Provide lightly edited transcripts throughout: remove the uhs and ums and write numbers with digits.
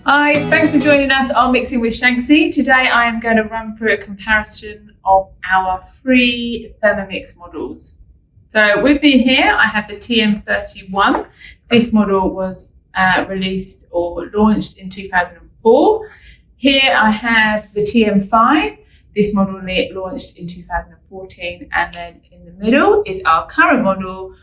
Hi, thanks for joining us on Mixing with Shanksy. Today I am going to run through a comparison of our three Thermomix models. So with me here I have the TM31. This model was released or launched in 2004. Here I have the TM5. This model launched in 2014, and then in the middle is our current model,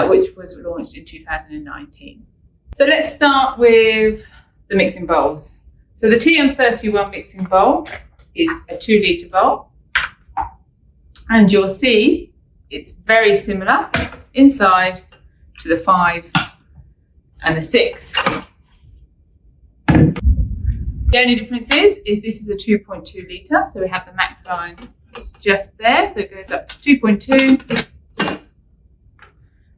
which was launched in 2019. So let's start with the mixing bowls. So the TM31 mixing bowl is a 2 litre bowl, and you'll see it's very similar inside to the 5 and the 6. The only difference is this is a 2.2 litre, so we have the max line just there, so it goes up to 2.2,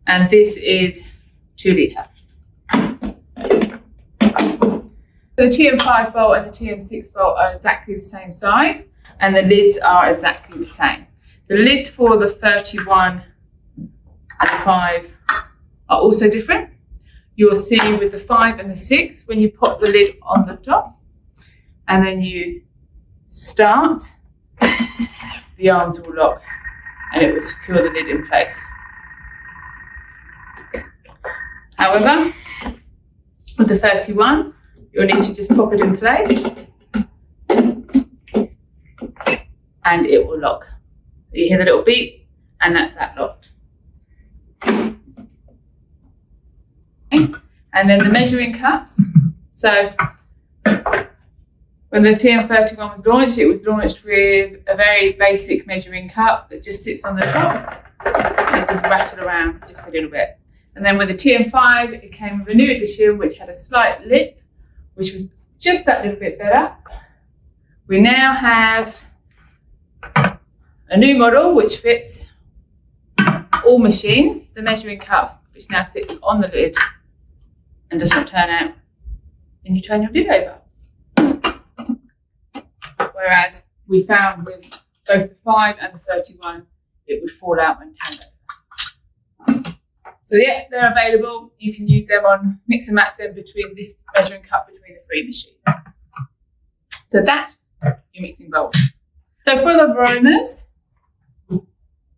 and this is 2 litre. The TM5 bowl and the TM6 bowl are exactly the same size, and the lids are exactly the same. The lids for the 31 and the 5 are also different. You'll see with the 5 and the 6, when you pop the lid on the top and then you start, the arms will lock and it will secure the lid in place. However, with the 31, you'll need to just pop it in place and it will lock. You hear the little beep and that's that locked. Okay. And then the measuring cups. So when the TM31 was launched with a very basic measuring cup that just sits on the top and it just rattle around just a little bit. And then with the TM5, it came with a new edition which had a slight lip, which was just that little bit better. We now have a new model which fits all machines, the measuring cup, which now sits on the lid and does not turn out, and you turn your lid over. Whereas we found with both the 5 and the 31, it would fall out when turned over. So yeah, they're available. You can use them on, mix and match them between this measuring cup between the 3 machines. So that's your mixing bowl. So for the aromas,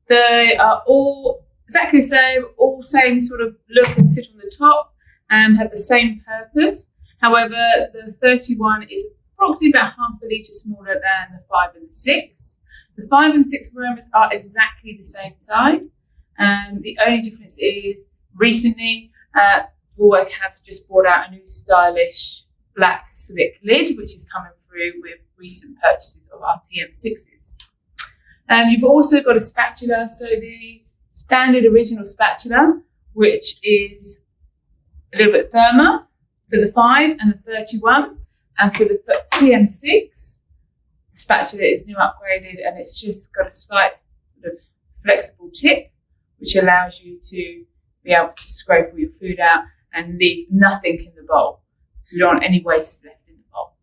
they are all exactly the same, all same sort of look and sit on the top and have the same purpose. However, the 31 is approximately about half a litre smaller than the 5 and the 6. The 5 and 6 aromas are exactly the same size. The only difference is recently Vorwerk have just brought out a new stylish black slick lid, which is coming through with recent purchases of our TM6s. You've also got a spatula, so the standard original spatula, which is a little bit firmer for the 5 and the 31, and for the TM6, the spatula is new upgraded and it's just got a slight sort of flexible tip, which allows you to be able to scrape all your food out and leave nothing in the bowl. So you don't want any waste left in the bowl.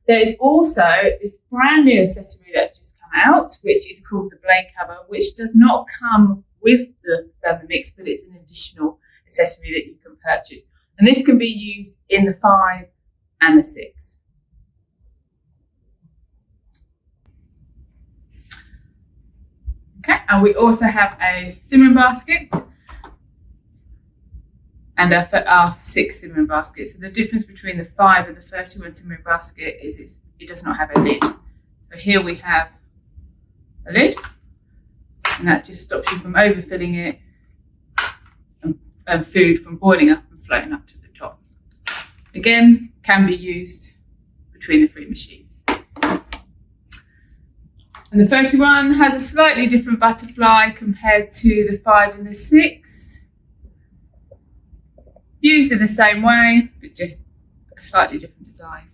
There is also this brand new accessory that's just come out, which is called the blade cover, which does not come with the Thermomix, but it's an additional accessory that you can purchase. And this can be used in the 5 and the 6. Okay, and we also have a simmering basket and our 6 simmering baskets. So the difference between the 5 and the 31 simmering basket is it does not have a lid. So here we have a lid, and that just stops you from overfilling it and food from boiling up and floating up to the top. Again, can be used between the 3 machines. And the 31 has a slightly different butterfly compared to the 5 and the 6. Used in the same way, but just a slightly different design.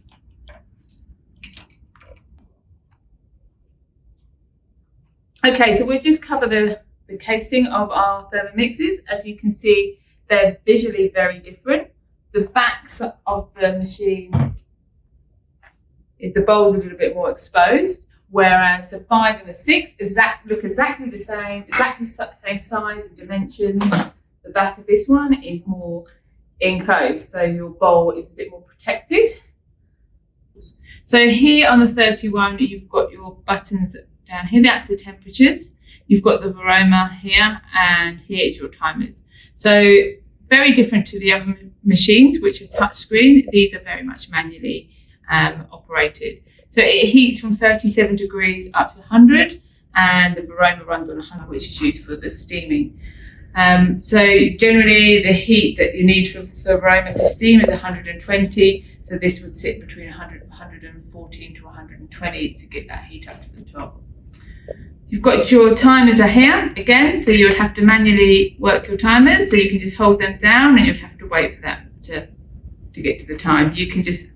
Okay, so we'll just cover the casing of our Thermomixes. As you can see, they're visually very different. The backs of the machine, the bowl's a little bit more exposed, whereas the 5 and the 6 look exactly the same, exactly the same size and dimensions. The back of this one is more enclosed, so your bowl is a bit more protected. So here on the 31, you've got your buttons down here, that's the temperatures. You've got the Varoma here, and here is your timers. So very different to the other machines, which are touchscreen. These are very much manually operated. So it heats from 37 degrees up to 100, and the Varoma runs on 100, which is used for the steaming. So generally the heat that you need for Varoma to steam is 120. So this would sit between 114 to 120 to get that heat up to the top. You've got your timers are here again, so you would have to manually work your timers. So you can just hold them down and you'd have to wait for that to get to the time. You can just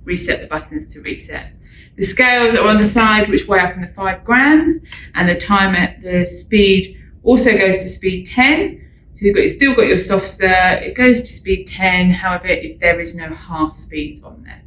reset the buttons to reset. The scales are on the side, which weigh up in the 5 grams, and the timer, the speed also goes to speed 10. So you've still got your soft stir, it goes to speed 10, however, there is no half speeds on there.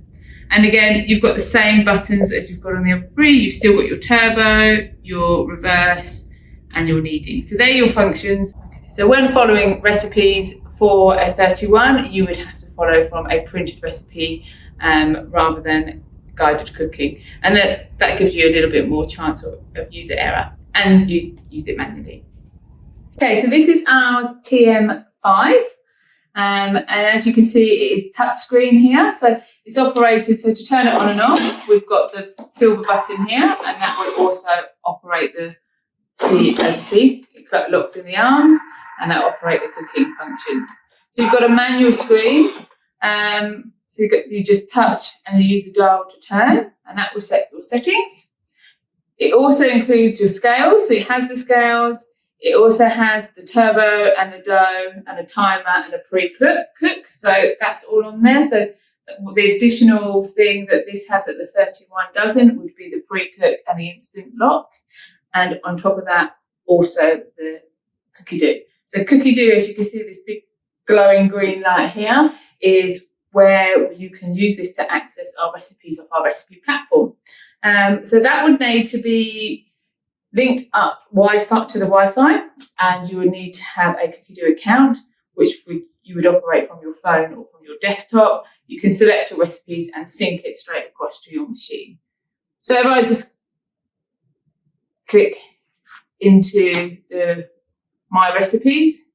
And again, you've got the same buttons as you've got on the other 3. You've still got your turbo, your reverse, and your kneading. So they're your functions. Okay. So when following recipes for a 31, you would have to follow from a printed recipe rather than guided cooking. And that gives you a little bit more chance of user error, and you use it manually. Okay, so this is our TM5. And as you can see, it is touchscreen here. So it's operated, so to turn it on and off, we've got the silver button here, and that will also operate the as you see, it locks in the arms, and that operate the cooking functions. So you've got a manual screen. So you just touch and you use the dial to turn, and that will set your settings. It also includes your scales. So it has the scales. It also has the turbo and the dough and a timer and a pre-cook. So that's all on there. So the additional thing that this has that the 31 doesn't would be the pre-cook and the instant lock. And on top of that, also the cookie dough. So cookie dough, as you can see, this big glowing green light here is where you can use this to access our recipes off our recipe platform. So that would need to be linked up to the Wi-Fi, and you would need to have a Cookidoo account, which you would operate from your phone or from your desktop. You can select your recipes and sync it straight across to your machine. So if I just click into my recipes,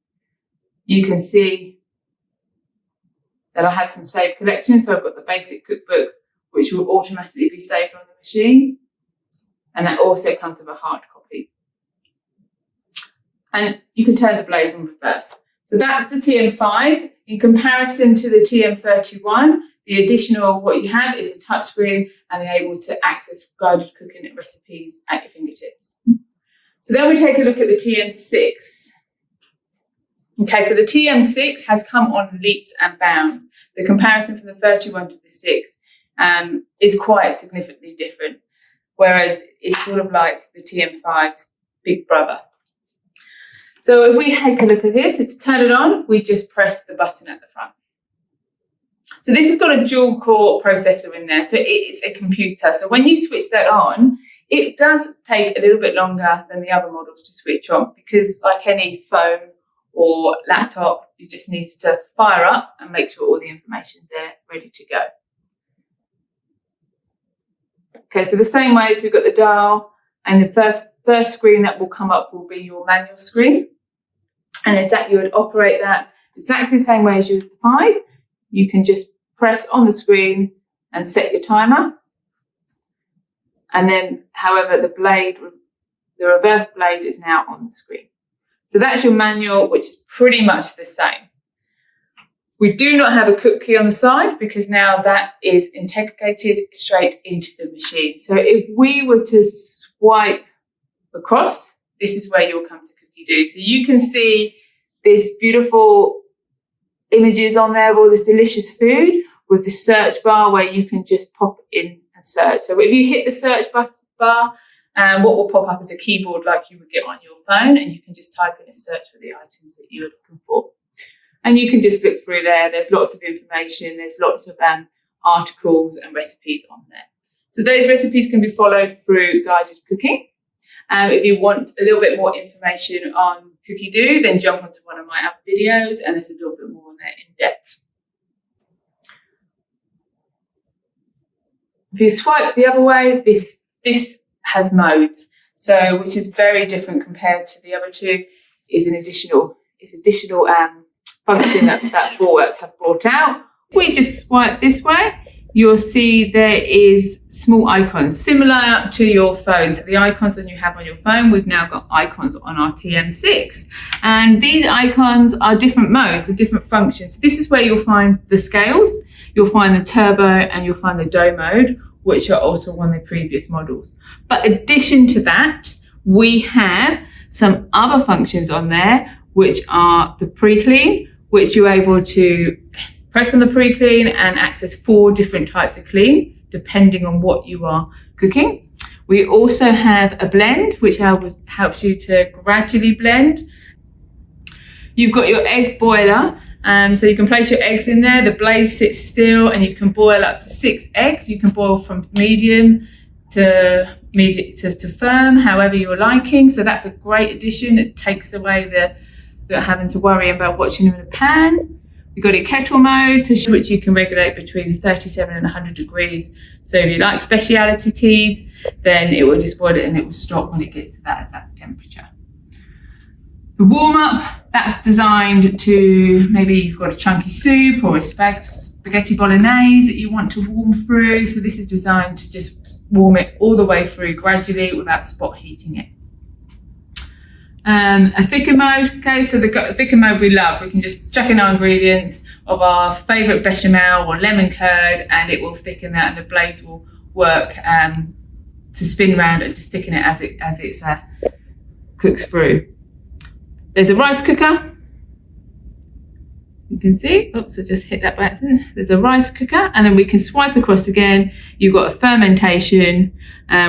you can see that I have some saved collections. So I've got the basic cookbook, which will automatically be saved on the machine. And that also comes with a hard copy. And you can turn the blaze on reverse. So that's the TM5. In comparison to the TM31, the additional what you have is a touchscreen and you're able to access guided cooking recipes at your fingertips. So then we take a look at the TM6. Okay, so the TM6 has come on leaps and bounds. The comparison from the 31 to the 6 is quite significantly different, whereas it's sort of like the TM5's big brother. So if we take a look at it, so to turn it on, we just press the button at the front. So this has got a dual core processor in there, so it's a computer. So when you switch that on, it does take a little bit longer than the other models to switch on, because like any phone or laptop, you just need to fire up and make sure all the information's there, ready to go. Okay, so the same way as we've got the dial, and the first screen that will come up will be your manual screen. And you would operate that exactly the same way as you would the 5. You can just press on the screen and set your timer. And then, however, the reverse blade is now on the screen. So that's your manual, which is pretty much the same. We do not have a cook key on the side because now that is integrated straight into the machine. So if we were to swipe across, this is where you'll come to Cookidoo. So you can see this beautiful images on there of all this delicious food with the search bar where you can just pop in and search. So if you hit the search bar, what will pop up is a keyboard like you would get on your phone, and you can just type in a search for the items that you're looking for. And you can just look through there. There's lots of information. There's lots of articles and recipes on there. So those recipes can be followed through guided cooking. If you want a little bit more information on Cookidoo, then jump onto one of my other videos, and there's a little bit more on there in depth. If you swipe the other way, this has modes, so which is very different compared to the other two. Is an additional function that Bulwark have brought out. If we just swipe this way, you'll see there is small icons similar to your phone. So the icons that you have on your phone, we've now got icons on our TM6. And these icons are different modes, or different functions. This is where you'll find the scales, you'll find the turbo, and you'll find the doe mode, which are also on the previous models. But in addition to that, we have some other functions on there, which are the pre-clean, which you're able to press on the pre-clean and access 4 different types of clean, depending on what you are cooking. We also have a blend, which helps you to gradually blend. You've got your egg boiler, so you can place your eggs in there. The blaze sits still, and you can boil up to 6 eggs. You can boil from medium to firm, however you're liking. So that's a great addition. It takes away the having to worry about watching them in a pan. You've got a kettle mode, which you can regulate between 37 and 100 degrees. So if you like speciality teas, then it will just boil it and it will stop when it gets to that exact temperature. The warm up, that's designed to, maybe you've got a chunky soup or a spaghetti bolognese that you want to warm through. So this is designed to just warm it all the way through gradually without spot heating it. A thicker mode, okay, so the thicker mode we love. We can just chuck in our ingredients of our favourite bechamel or lemon curd, and it will thicken that, and the blaze will work to spin around and just thicken it as it cooks through. There's a rice cooker. You can see, oops, I just hit that by accident. There's a rice cooker, and then we can swipe across again. You've got a fermentation,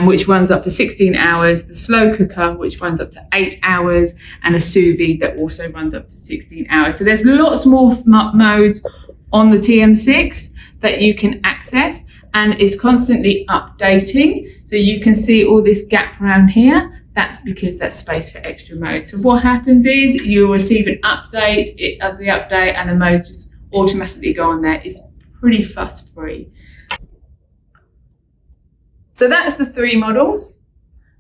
which runs up for 16 hours, the slow cooker, which runs up to 8 hours, and a sous vide that also runs up to 16 hours. So there's lots more modes on the TM6 that you can access, and it's constantly updating. So you can see all this gap around here. That's because that's space for extra modes. So what happens is you'll receive an update, it does the update, and the modes just automatically go on there. It's pretty fuss-free. So that's the 3 models.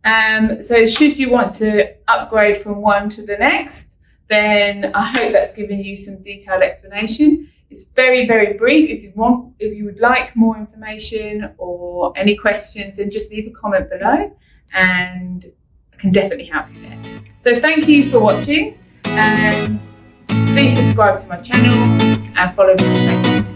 So should you want to upgrade from one to the next, then I hope that's given you some detailed explanation. It's very, very brief. If you would like more information or any questions, then just leave a comment below, and can definitely help you there. So thank you for watching, and please subscribe to my channel and follow me on Facebook.